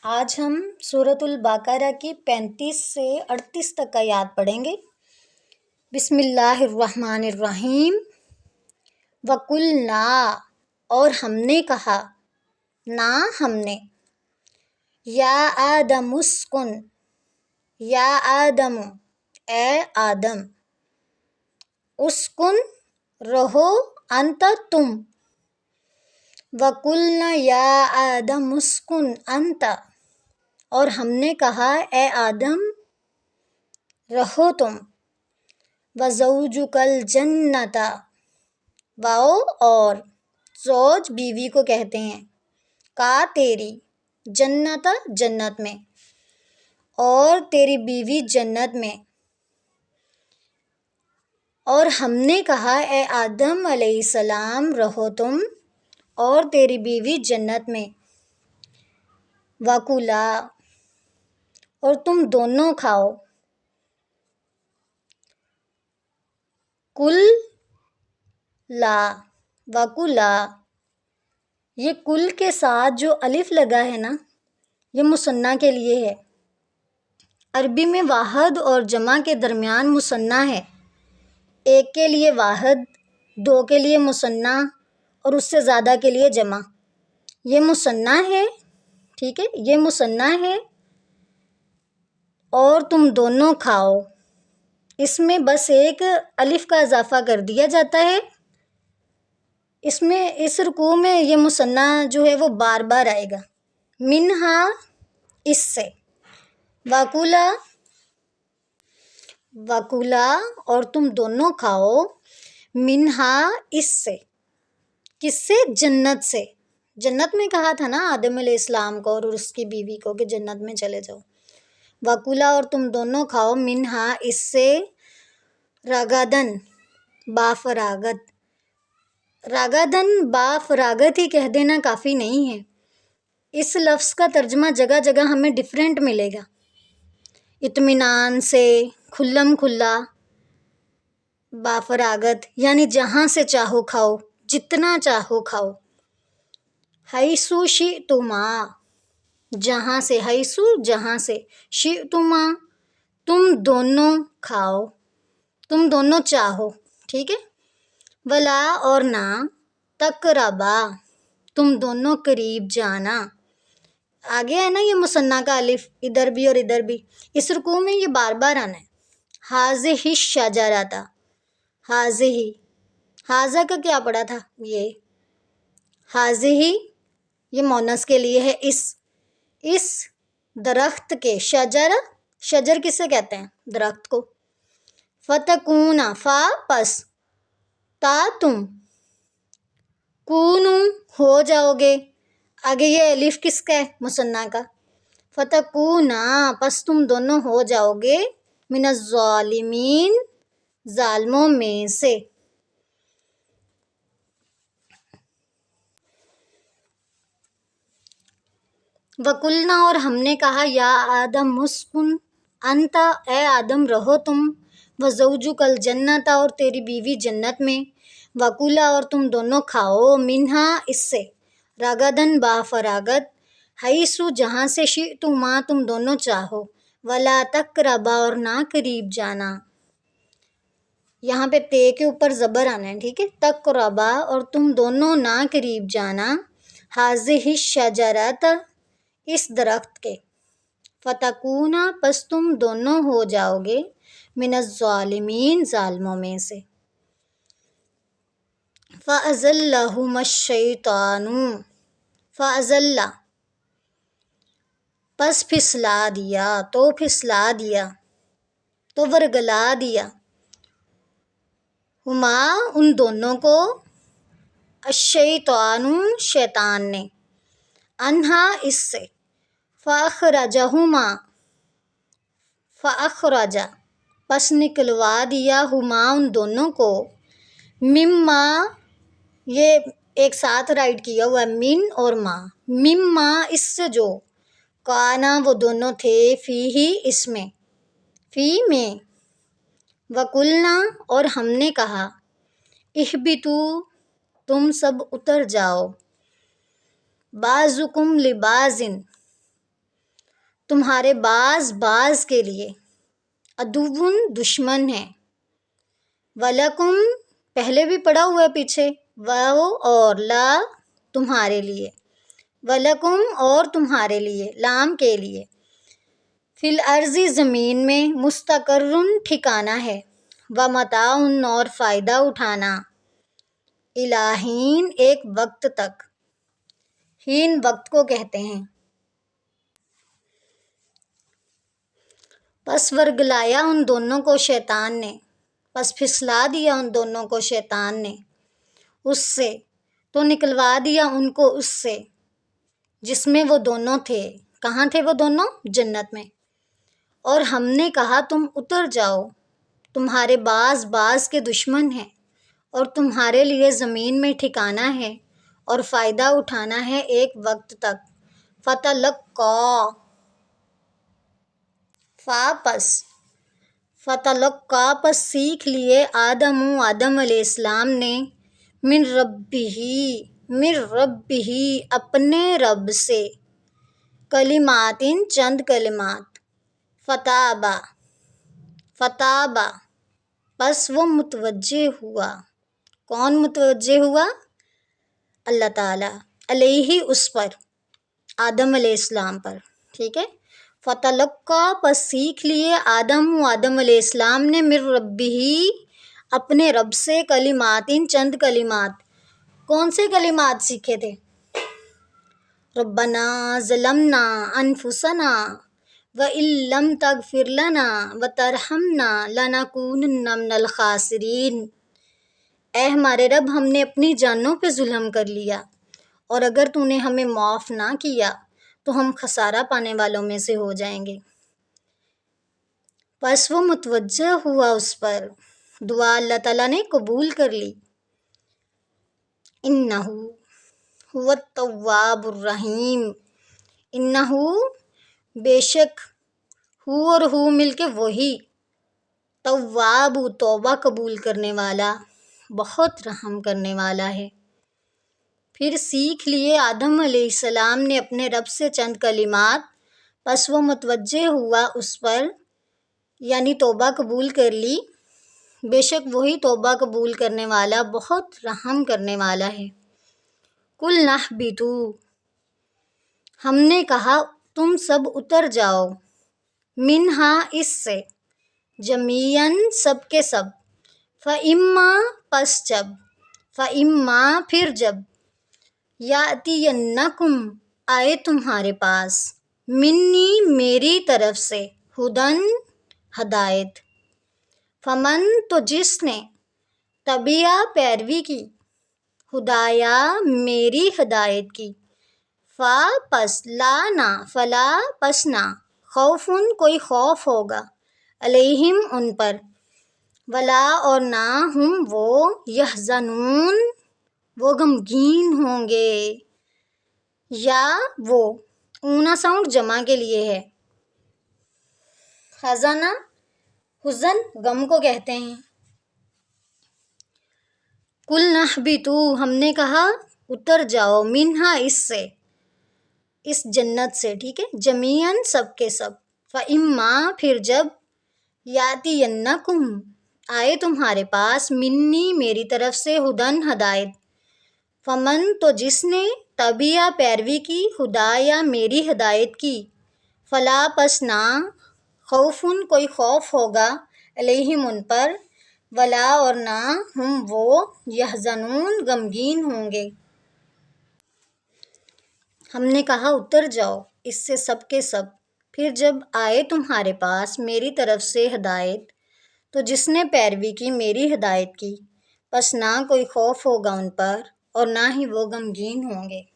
آج ہم سورۃ البقرہ کی 35 سے 38 تک آیات پڑھیں گے۔ بسم اللہ الرحمن الرحیم۔ وَقُلْنَا، اور ہم نے کہا، ہم نے، یا آدم اسکن، یا آدم، اے آدم، اسکن، رہو، انت، تم، وَقُلْنَا یا آدم اسکن انت، اور ہم نے کہا اے آدم رہو تم، وَزَوْجُكَ الْجَنَّةَ، واؤ اور زوج بیوی کو کہتے ہیں، کا تیری، جنت جنت میں، اور تیری بیوی جنت میں، اور ہم نے کہا اے آدم علیہ السلام رہو تم اور تیری بیوی جنت میں، وَكُلَا، اور تم دونوں کھاؤ، کل، لا، وَكُلَا، یہ کل کے ساتھ جو الف لگا ہے نا، یہ مثنیٰ کے لیے ہے۔ عربی میں واحد اور جمع کے درمیان مثنیٰ ہے، ایک کے لیے واحد، دو کے لیے مثنیٰ اور اس سے زیادہ کے لیے جمع۔ یہ مثنیٰ ہے، ٹھیک ہے، یہ مثنیٰ ہے، اور تم دونوں کھاؤ، اس میں بس ایک الف کا اضافہ کر دیا جاتا ہے۔ اس رکوع میں یہ مثنیٰ جو ہے وہ بار بار آئے گا، منہا، اس سے، وَكُلَا، وَكُلَا، اور تم دونوں کھاؤ، منہا، اس سے، کس سے؟ جنت سے۔ جنت میں کہا تھا نا آدم علیہ السلام کو اور اس کی بیوی کو کہ جنت میں چلے جاؤ۔ وَكُلَا، اور تم دونوں کھاؤ، منہا، اس سے، رغدن، بافراغت۔ رغدن بافراغت ہی کہہ دینا کافی نہیں ہے، اس لفظ کا ترجمہ جگہ جگہ ہمیں ڈیفرنٹ ملے گا۔ اطمینان سے، کھلم کھلا، بافراغت یعنی جہاں سے چاہو کھاؤ، جتنا چاہو کھاؤ۔ حیثو شئتما، جہاں سے، حیثو، جہاں سے، شئتما، تم دونوں کھاؤ، تم دونوں چاہو، ٹھیک ہے۔ ولا، اور نہ، تقربا، تم دونوں قریب جانا۔ آگے ہے نا یہ مثنیٰ کا الف، ادھر بھی اور ادھر بھی، اس رکوع میں یہ بار بار آنا ہے۔ ہاذہ الشجرۃ، ہاذہ، ہاذا کا کیا پڑا تھا؟ یہ ہاذہ، یہ مونس کے لیے ہے، اس درخت کے، شجر کسے کہتے ہیں؟ درخت کو۔ فتکون، فا، پس، تا، تم، کونو، ہو جاؤ گے، آگے یہ الف کس کا ہے؟ مثنیٰ کا۔ فتکونا، پس تم دونوں ہو جاؤ گے، من الظالمین، ظالموں میں سے۔ وَقُلْنَا، اور ہم نے کہا، یا آدم اسکن انت، اے آدم رہو تم، وَزَوْجُكَ الْجَنَّةَ، اور تیری بیوی جنت میں، وَكُلَا، اور تم دونوں کھاؤ، منہا، اس سے، رغدن، بافراغت، حیثو، جہاں سے، شئتما، تم دونوں چاہو، ولا تقربا، اور نہ قریب جانا۔ یہاں پہ تے کے اوپر زبر آنا ہے، ٹھیک ہے، تقربا، اور تم دونوں نہ قریب جانا، ہاذہ الشجرۃ، اس درخت کے، فتکونا، پس تم دونوں ہو جاؤ گے، من الظالمین، ظالموں میں سے۔ فَأَزَلَّهُمَا الشَّيْطَانُ، فَأَزَلَّ، پس پھسلا دیا، تو پھسلا دیا، تو ورگلا دیا، ہما، ان دونوں کو، الشیطان، شیطان نے، انہا، اس سے، فَأَخْرَجَهُمَا، فَأَخْرَجَ، پس نکلوا دیا، ہما، ان دونوں کو، مما، یہ ایک ساتھ رائٹ کیا ہوا ہے، من اور ما، مما، اس سے جو، کانا، وہ دونوں تھے، فی ہی، اس میں، فی میں، وَقُلْنَا، اور ہم نے کہا، اہبطوا، تم سب اتر جاؤ، بعضکم لبعض، تمہارے بعض بعض کے لیے، عدوٌ دشمن ہے، وَلَکُمْ پہلے بھی پڑھا ہوا ہے پیچھے، واو اور لا تمہارے لیے، وَلَکُمْ اور تمہارے لیے، لام کے لیے، فی الارض زمین میں، مستقرٌ ٹھکانہ ہے، ومتاعٌ اور فائدہ اٹھانا، الی حین ایک وقت تک، حین وقت کو کہتے ہیں۔ پس ورگلایا ان دونوں کو شیطان نے، پس پھسلا دیا ان دونوں کو شیطان نے، اس سے تو نکلوا دیا ان کو اس سے جس میں وہ دونوں تھے۔ کہاں تھے وہ دونوں؟ جنت میں۔ اور ہم نے کہا تم اتر جاؤ، تمہارے بعض بعض کے دشمن ہیں، اور تمہارے لیے زمین میں ٹھکانہ ہے اور فائدہ اٹھانا ہے ایک وقت تک۔ فتلقا فتلقا پس سیکھ لیے آدم علیہ السلام نے، من ربہ اپنے رب سے، کلمات چند کلمات، فتابا پس وہ متوجہ ہوا۔ کون متوجہ ہوا؟ اللہ تعالیٰ، علیہ اس پر، آدم علیہ السلام پر، ٹھیک ہے۔ فتلقا پس سیکھ لیے آدم علیہ السلام نے، من ربہ اپنے رب سے، کلمات چند کلمات۔ کون سے کلمات سیکھے تھے؟ ربنا ظلمنا انفسنا وَإِن لَّمْ تَغْفِرْ لَنَا وَتَرْحَمْنَا لَنَكُونَنَّ مِنَ الْخَاسِرِينَ، اے ہمارے رب، ہم نے اپنی جانوں پہ ظلم کر لیا، اور اگر تو نے ہمیں معاف نہ کیا تو ہم خسارہ پانے والوں میں سے ہو جائیں گے۔ پس وہ متوجہ ہوا اس پر، دعا اللہ تعالیٰ نے قبول کر لی۔ انہ هو التواب الرحیم، انہ بے شک، ہو اور ہو مل کے وہی، تواب توبہ قبول کرنے والا، بہت رحم کرنے والا ہے۔ پھر سیکھ لیے آدم علیہ السلام نے اپنے رب سے چند کلمات، پس وہ متوجہ ہوا اس پر، یعنی توبہ قبول کر لی، بے شک وہی توبہ قبول کرنے والا، بہت رحم کرنے والا ہے۔ قُلْنَا اهْبِطُوا ہم نے کہا تم سب اتر جاؤ، منہا اس سے، جمیعاً سب کے سب، فَإِمَّا پس جب، فَإِمَّا پھر جب، یَأْتِیَنَّکُمْ آئے تمہارے پاس، منی میری طرف سے، ہدن ہدایت، فمن تو جس نے، تبعہ پیروی کی، ہدایا میری ہدایت کی، پس لا نہ، فلا پس نہ، خوفن کوئی خوف ہوگا، علیہم ان پر، ولا اور نہ ہم وہ، یحزنون وہ غمگین ہوں گے، یا وہ اونا ساؤنڈ جمع کے لیے ہے، حزنہ حزن غم کو کہتے ہیں۔ قُلْنَا اهْبِطُوا ہم نے کہا اتر جاؤ، منہا اس سے، اس جنت سے، ٹھیک ہے، جمیعاً سب کے سب، فَإِمَّا پھر جب، یَأْتِیَنَّکُمْ آئے تمہارے پاس، منی میری طرف سے، ہدن ہدایت، فمن تو جس نے، تبعہ پیروی کی، ہدایا میری ہدایت کی، فلا پس نہ، خوفن کوئی خوف ہوگا، علیہم ان پر، ولا اور نہ ہم وہ، یحزنون غمگین ہوں گے۔ ہم نے کہا اتر جاؤ اس سے سب کے سب، پھر جب آئے تمہارے پاس میری طرف سے ہدایت، تو جس نے پیروی کی میری ہدایت کی، پس نہ کوئی خوف ہوگا ان پر، اور نہ ہی وہ غمگین ہوں گے۔